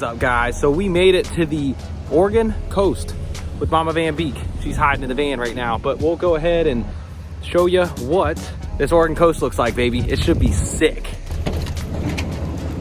is up, guys? So we made it to the Oregon coast with Tate.VanBeek. She's hiding in the van right now, but we'll go ahead and show you what this Oregon coast looks like, baby. It should be sick.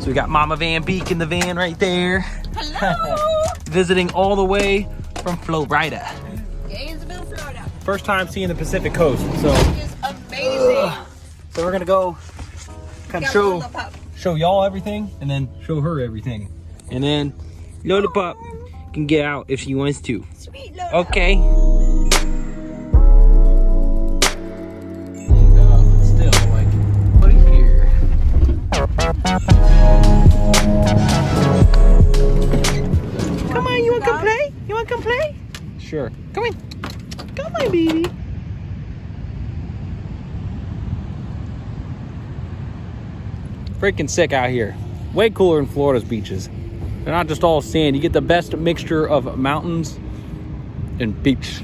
So we got Tate.VanBeek in the van right there. Hello! Visiting all the way from Florida. Gainesville, Florida. First time seeing the Pacific coast, so. It is amazing. So we're gonna go kind of show y'all everything and then show her everything. And then Lollipop can get out if she wants to. Sweet Lola. Okay. Still like, put it here. Come on, you wanna come play? You wanna come play? Sure. Come in. Come on, baby. Freaking sick out here. Way cooler than Florida's beaches. They're not just all sand. You get the best mixture of mountains and beach.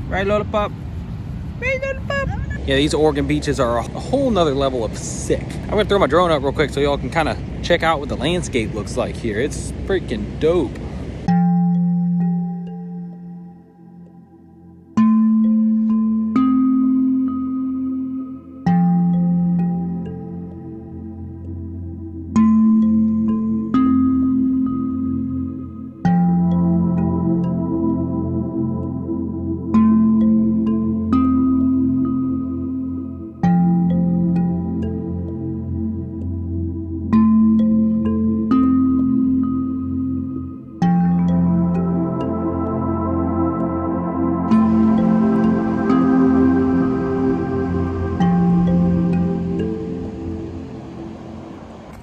Right, Lollipop? Right, Lollipop? Yeah, these Oregon beaches are a whole nother level of sick. I'm gonna throw my drone up real quick so y'all can kind of check out what the landscape looks like here. It's freaking dope.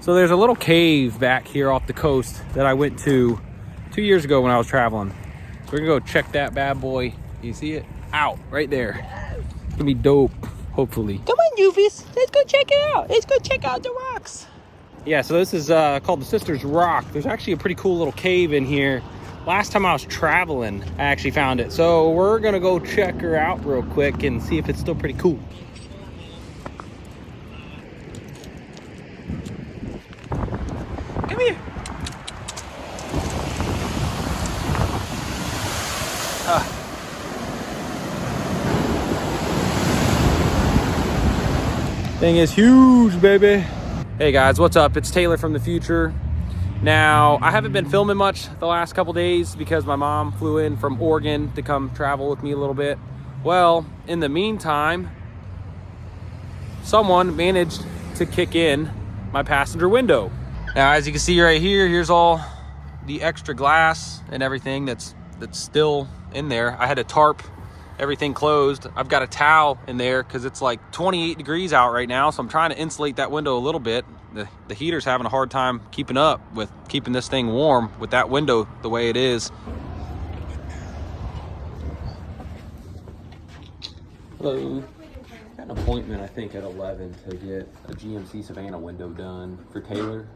So there's a little cave back here off the coast that I went to 2 years ago when I was traveling. So we're gonna go check that bad boy. You see it? Out, right there. It's gonna be dope, hopefully. Come on, Doofies, let's go check it out. Let's go check out the rocks. Yeah, so this is called the Sisters Rock. There's actually a pretty cool little cave in here. Last time I was traveling, I actually found it. So we're gonna go check her out real quick and see if it's still pretty cool. Come here. Thing is huge, baby. Hey guys, what's up? It's Taylor from the future. Now, I haven't been filming much the last couple days because my mom flew in from Oregon to come travel with me a little bit. Well, in the meantime, someone managed to kick in my passenger window. Now, as you can see right here, here's all the extra glass and everything that's still in there. I had to tarp everything closed. I've got a towel in there because it's like 28 degrees out right now, so I'm trying to insulate that window a little bit. The heater's having a hard time keeping up with keeping this thing warm with that window the way it is. Hello. Got an appointment, I think, at 11 to get a GMC Savana window done for Taylor.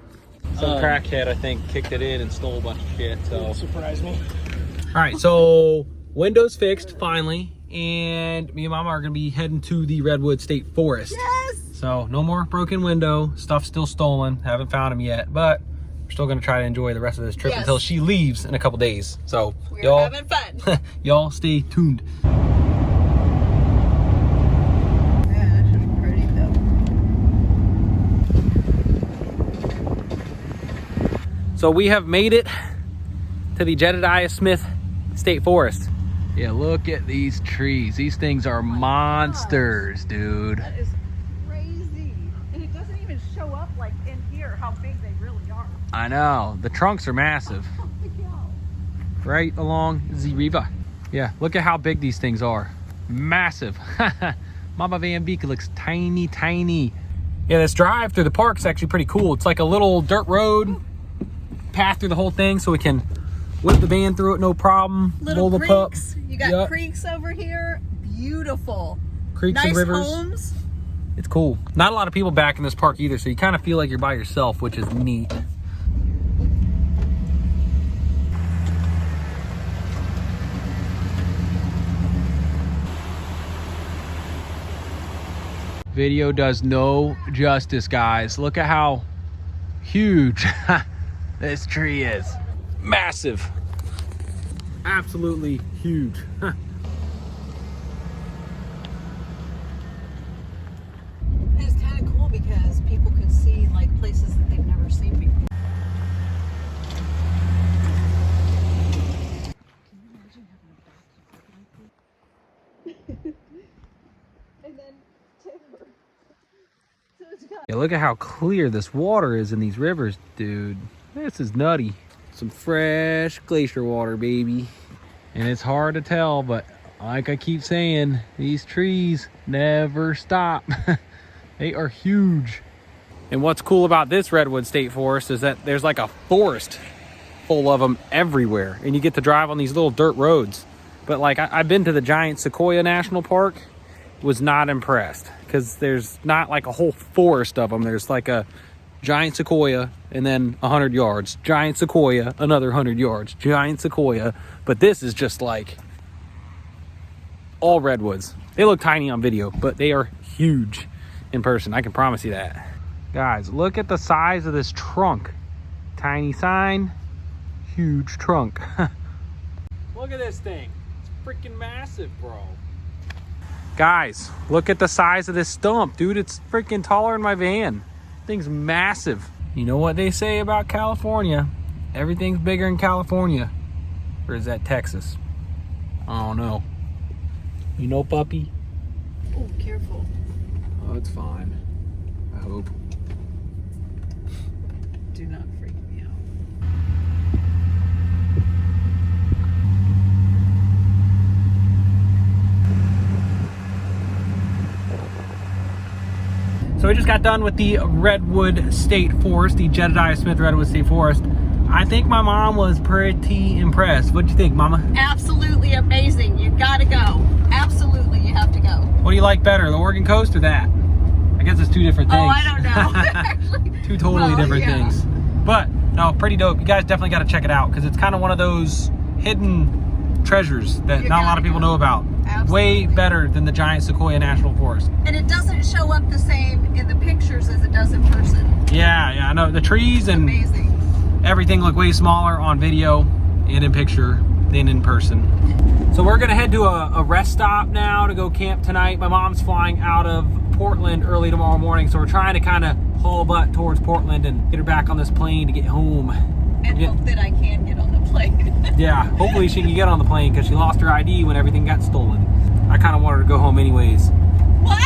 Some crackhead, I think, kicked it in and stole a bunch of shit. So surprise me. All right, so windows fixed finally, and me and Mama are gonna be heading to the Redwood State Forest. Yes! So no more broken window, stuff still stolen. Haven't found them yet, but we're still gonna try to enjoy the rest of this trip until she leaves in a couple days. So we're having fun. Y'all stay tuned. So we have made it to the Jedediah Smith State Forest. Yeah, look at these trees. These things are monsters, dude. That is crazy. And it doesn't even show up like in here how big they really are. I know. The trunks are massive. Right along the river. Yeah, look at how big these things are. Massive. Tate.VanBeek looks tiny, tiny. Yeah, this drive through the park's actually pretty cool. It's like a little dirt road path through the whole thing, so we can whip the van through it no problem. Little creeks. You got creeks over here. Beautiful. Creeks and rivers. Nice homes. It's cool. Not a lot of people back in this park either, so you kind of feel like you're by yourself, which is neat. Video does no justice, guys. Look at how huge this tree is. massive. Absolutely huge. And it's kind of cool because people can see like places that they've never seen before. Can you imagine having a backyard like this? And then timber. So it's got Yeah, look at how clear this water is in these rivers, dude. This is nutty. Some fresh glacier water, baby. And it's hard to tell, but like I keep saying, these trees never stop. They are huge. And what's cool about this Redwood State Forest is that there's like a forest full of them everywhere. And you get to drive on these little dirt roads. But like I've been to the giant Sequoia National Park, was not impressed because there's not like a whole forest of them. There's like a giant sequoia and then 100 yards, giant sequoia, another 100 yards, giant sequoia. But this is just like all redwoods. They look tiny on video, but they are huge in person. I can promise you that. Guys, look at the size of this trunk. Tiny sign, huge trunk. Look at this thing. It's freaking massive, bro. Guys, look at the size of this stump, dude. It's freaking taller than my van. Thing's massive. You know what they say about California? Everything's bigger in California. Or is that Texas? I don't know. You know, puppy? oh, careful. Oh, it's fine. I hope. Do not freak me out. So we just got done with the Redwood State Forest, the Jedediah Smith Redwood State Forest. I think my mom was pretty impressed. What'd you think, Mama? Absolutely amazing. You gotta go. Absolutely, you have to go. What do you like better, the Oregon coast or that? I guess it's two different things. Oh, I don't know. Actually, Two totally different yeah. things. But no, pretty dope. You guys definitely got to check it out because it's kind of one of those hidden treasures that not a lot of people know about. Absolutely. Way better than the giant Sequoia National Forest. And it doesn't show up the same in the pictures as it does in person. Yeah, I know. The trees and Amazing. everything look way smaller on video and in picture than in person. So we're gonna head to a rest stop now to go camp tonight. My mom's flying out of Portland early tomorrow morning, so we're trying to kind of haul butt towards Portland and get her back on this plane to get home. And hope that I can get on the plane. Yeah, hopefully she can get on the plane because she lost her ID when everything got stolen. I kind of want her to go home anyways. What?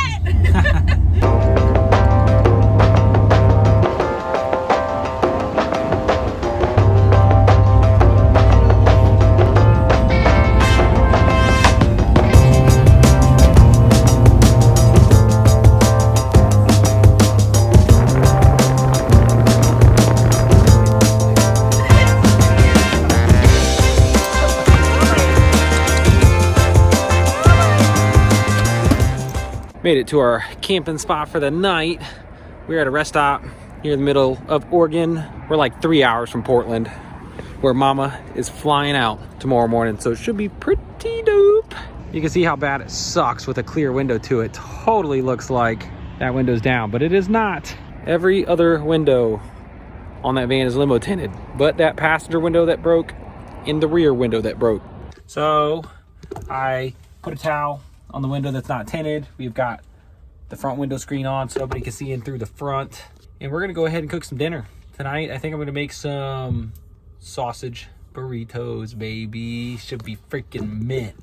Made it to our camping spot for the night. We're at a rest stop here in the middle of Oregon. We're like 3 hours from Portland, where Mama is flying out tomorrow morning, so it should be pretty dope. You can see how bad it sucks with a clear window to it. Totally looks like that window's down, but it is not. Every other window on that van is limo tinted, but that passenger window that broke and the rear window that broke. So I put a towel on the window that's not tinted. We've got the front window screen on so nobody can see in through the front. And we're gonna go ahead and cook some dinner tonight. I think I'm gonna make some sausage burritos, baby. Should be freaking mint.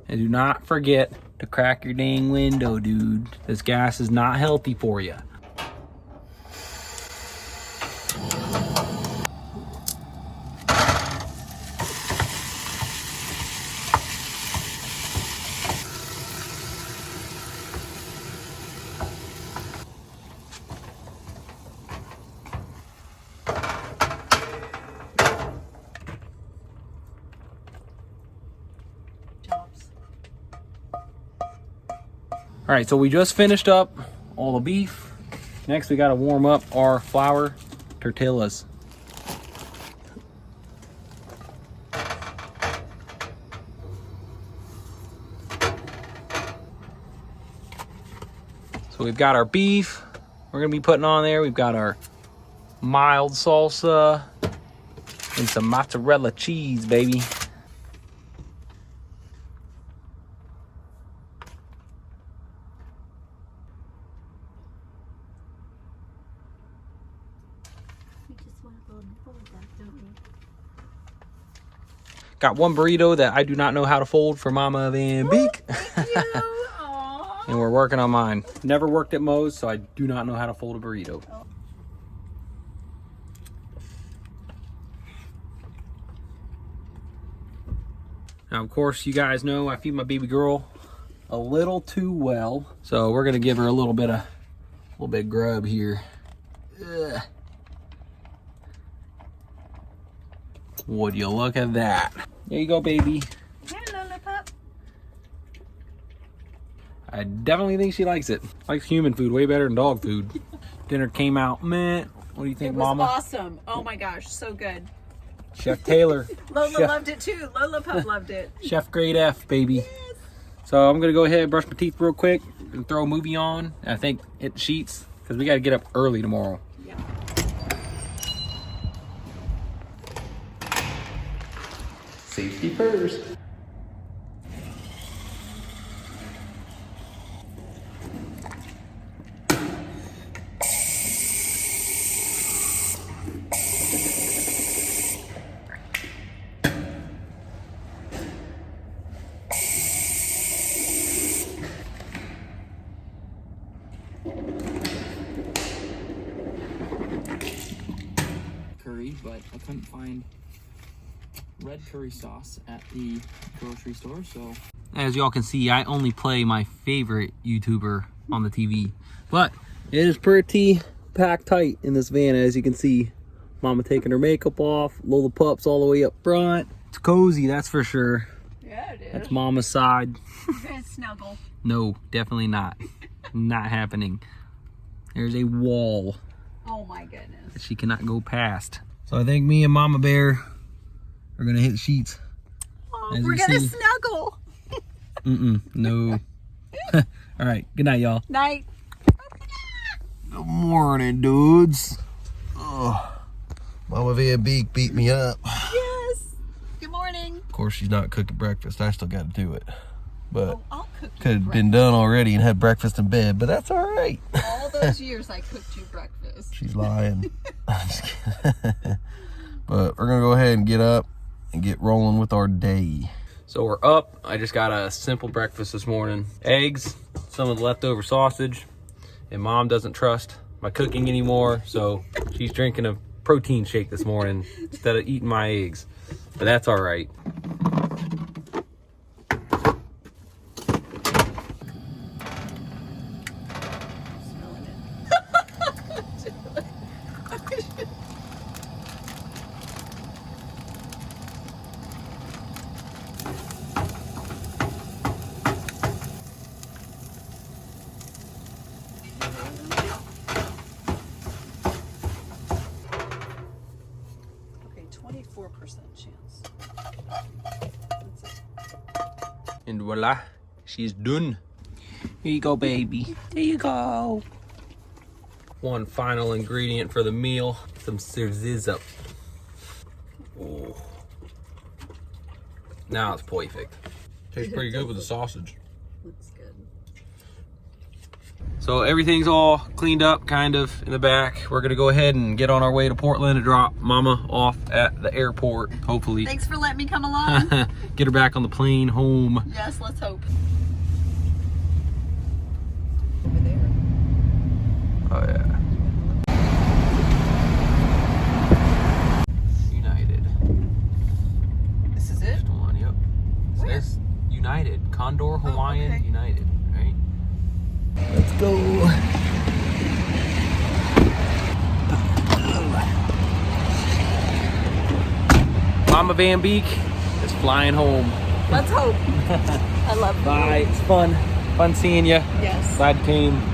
And do not forget to crack your dang window, dude. This gas is not healthy for you. All right, so we just finished up all the beef. Next, we gotta warm up our flour tortillas. So we've got our beef we're gonna be putting on there. We've got our mild salsa and some mozzarella cheese, baby. Got one burrito that I do not know how to fold for Tate.VanBeek. And we're working on mine. Never worked at Moe's, so I do not know how to fold a burrito. Now, of course, you guys know I feed my baby girl a little too well. So we're gonna give her a little bit of grub here. Ugh. Would you look at that? There you go, baby. Hello, pup. I definitely think she likes it. Likes human food way better than dog food. Dinner came out, man. What do you think, it was Mama? Awesome. Oh my gosh, so good. Chef Taylor. Lola loved it too. Lola pup loved it. Chef grade F, baby. Yes. So I'm gonna go ahead and brush my teeth real quick and throw a movie on. I think hit the sheets because we gotta get up early tomorrow. Yeah. Safety first. Curry, but I couldn't find red curry sauce at the grocery store, so As y'all can see, I only play my favorite YouTuber on the TV, but it is pretty packed tight in this van. As you can see, Mama taking her makeup off, Lola pups all the way up front. It's cozy, that's for sure. Yeah, it is. That's Mama's side. You guys snuggle. No, definitely not. Not happening. There's a wall Oh my goodness. that she cannot go past. So I think me and Mama Bear are gonna hit the sheets. Oh, As we're you gonna see. snuggle. No. All right, good night, y'all. Night. Good morning, dudes. Oh, Tate.VanBeek beat me up. Yes. Good morning. Of course, she's not cooking breakfast. I still got to do it. But Oh, I'll cook you could have been breakfast. done already and had breakfast in bed, but that's all right. All those years I cooked you breakfast. She's lying. I'm just kidding. But we're going to go ahead and get up and get rolling with our day. So we're up. I just got a simple breakfast this morning. Eggs, some of the leftover sausage, and Mom doesn't trust my cooking anymore, so she's drinking a protein shake this morning instead of eating my eggs. But that's all right. Smelling it. Okay, 24% chance. That's it. And voila, she's done. Here you go, baby. There you go. One final ingredient for the meal, some sizzle. Oh. Now it's perfect. Tastes pretty good with the sausage. Looks good. So everything's all cleaned up kind of in the back. We're gonna go ahead and get on our way to Portland to drop Mama off at the airport, hopefully. Thanks for letting me come along. Get her back on the plane home. Yes, let's hope. Over there. Oh yeah. United. This is it? Just one, yep. It Where? says United. Condor Hawaiian okay. United, right? Let's go. Tate.VanBeek is flying home. Let's hope. I love you. Bye. It's fun. Fun seeing you. Yes. Glad you came.